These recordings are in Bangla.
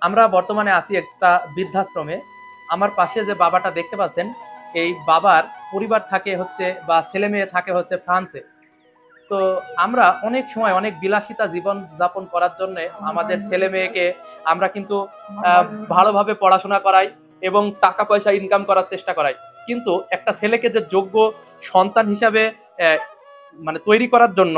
আমরা বর্তমানে আছি একটা বৃদ্ধাশ্রমে। আমার পাশে যে বাবাটা দেখতে পাচ্ছেন, এই বাবার পরিবার থাকে হচ্ছে বা ছেলে মেয়ে থাকে হচ্ছে ফ্রান্সে। তো আমরা অনেক সময় অনেক বিলাসিতা জীবন যাপন করার জন্য আমাদের ছেলে মেয়েকে আমরা কিন্তু আহ, ভালোভাবে পড়াশোনা করাই এবং টাকা পয়সা ইনকাম করার চেষ্টা করাই। কিন্তু একটা ছেলেকে যে যোগ্য সন্তান হিসাবে আহ, মানে তৈরি করার জন্য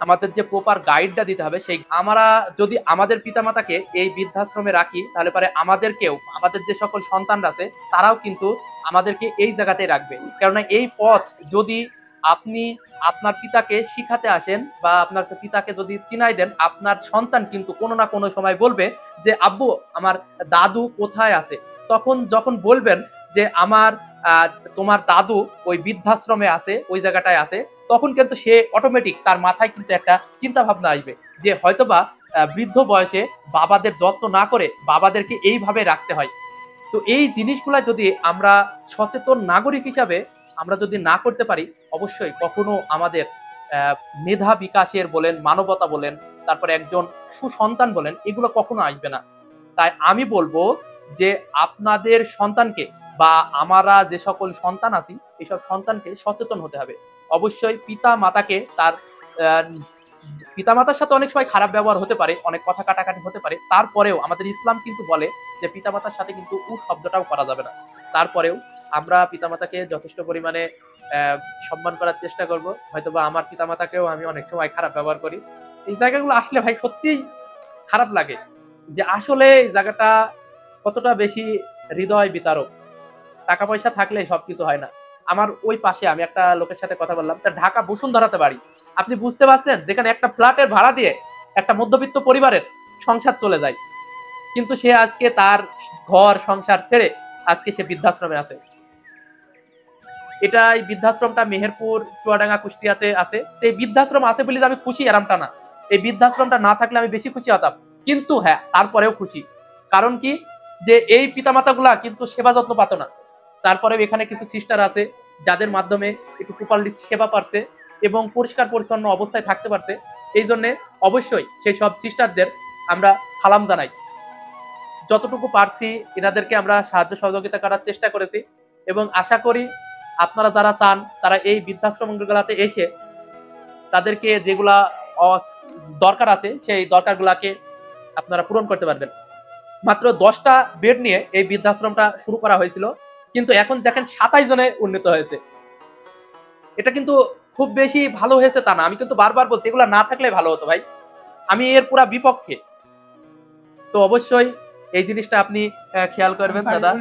আমাদের যে প্রপার গাইডটা দিতে হবে, সেই আমরা যদি আমাদের পিতামাতাকে এই বৃদ্ধাশ্রমে রাখি, তাহলে পরে আমাদেরকেও, আমাদের যে সকল সন্তানরা আছে তারাও কিন্তু আমাদেরকে এই জায়গাতেই রাখবে। কেননা এই পথ যদি আপনি আপনার পিতাকে শিখাতে আসেন বা আপনার পিতাকে যদি চিনাই দেন, আপনার সন্তান কিন্তু কোনো না কোনো সময় বলবে যে আব্বু আমার দাদু কোথায় আছে। তখন যখন বলবেন যে আমার আহ, তোমার দাদু ওই বৃদ্ধাশ্রমে আছে, ওই জায়গাটায় আছে, তখন কিন্তু সে অটোমেটিক তার মাথায় কিন্তু একটা চিন্তা ভাবনা আসবে যে হয়তোবা বৃদ্ধ বয়সে বাবাদের যত্ন না করে বাবাদেরকে এইভাবে রাখতে হয়। তো এই জিনিসগুলা যদি আমরা সচেতন নাগরিক হিসাবে আমরা যদি না করতে পারি, অবশ্যই কখনো আমাদের আহ, মেধা বিকাশের বলেন, মানবতা বলেন, তারপরে একজন সুসন্তান বলেন, এগুলো কখনো আসবে না। তাই আমি বলবো যে আপনাদের সন্তানকে বা আমরা যে সকল সন্তান আছি, এইসব সন্তানকে সচেতন হতে হবে। অবশ্যই পিতা মাতাকে তার পিতা মাতার সাথে অনেক সময় খারাপ ব্যবহার হতে পারে, অনেক কথা কাটাকাটি হতে পারে, তারপরেও আমাদের ইসলাম কিন্তু বলে যে পিতা মাতার সাথে কিন্তু শব্দটাও করা যাবে না। তারপরেও আমরা পিতামাতাকে যথেষ্ট পরিমাণে আহ, সম্মান করার চেষ্টা করব। হয়তোবা আমার পিতামাতাকেও আমি অনেক সময় খারাপ ব্যবহার করি। এই জায়গাগুলো আসলে ভাই সত্যিই খারাপ লাগে যে আসলে এই জায়গাটা কতটা বেশি হৃদয় বিতারক। টাকা পয়সা থাকলে সবকিছু হয় না। আমার ওই পাশে আমি একটা লোকের সাথে কথা বললাম, তার ঢাকা বসুন্ধরাতে বাড়ি। আপনি বুঝতে পারছেন, যেখানে একটা ফ্ল্যাটের ভাড়া দিয়ে একটা মধ্যবিত্ত পরিবারের সংসার চলে যায়, কিন্তু সে আজকে তার ঘর সংসার ছেড়ে আজকে সে বৃদ্ধাশ্রমে আছে। এটা এই বৃদ্ধাশ্রমটা মেহেরপুর, চুয়াডাঙ্গা, কুষ্টিয়াতে আছে। তো এই বৃদ্ধাশ্রম আছে বলে যে আমি খুশি এরামটা না। এই বৃদ্ধাশ্রমটা না থাকলে আমি বেশি খুশি হতাম, কিন্তু হ্যাঁ তারপরেও খুশি। কারণ কি, যে এই পিতামাতা গুলা কিন্তু সেবা যত্ন পাত না। তারপরেও এখানে কিছু সিস্টার আছে যাদের মাধ্যমে একটু প্রপারলি সেবা পারছে এবং পরিষ্কার পরিচ্ছন্ন অবস্থায় থাকতে পারছে। এই জন্য অবশ্যই সেই সব সিস্টারদের আমরা সালাম জানাই। যতটুকু পারছি এনাদেরকে আমরা সাহায্য সহযোগিতা করার চেষ্টা করেছি এবং আশা করি আপনারা যারা চান তারা এই বৃদ্ধাশ্রমগুলোতে এসে তাদেরকে যেগুলা দরকার আছে সেই দরকারগুলাকে আপনারা পূরণ করতে পারবেন। মাত্র 10টা বেড নিয়ে এই বৃদ্ধাশ্রমটা শুরু করা হয়েছিল, কিন্তু এখন দেখেন 27 জনে উন্নীত হয়েছে। এটা কিন্তু খুব বেশি ভালো হয়েছে তা না, আমি কিন্তু বারবার বলছি এগুলো না থাকলে ভালো হতো ভাই। আমি এর পুরা বিপক্ষে। তো অবশ্যই এই জিনিসটা আপনি খেয়াল করবেন দাদা।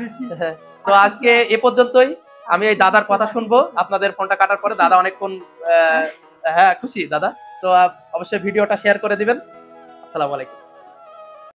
হ্যাঁ, তো আজকে এ পর্যন্তই। আমি এই দাদার কথা শুনবো আপনাদের ফোনটা কাটার পরে। দাদা অনেকক্ষণ হ্যাঁ খুশি দাদা। তো অবশ্যই ভিডিওটা শেয়ার করে দিবেন। আসসালামু আলাইকুম।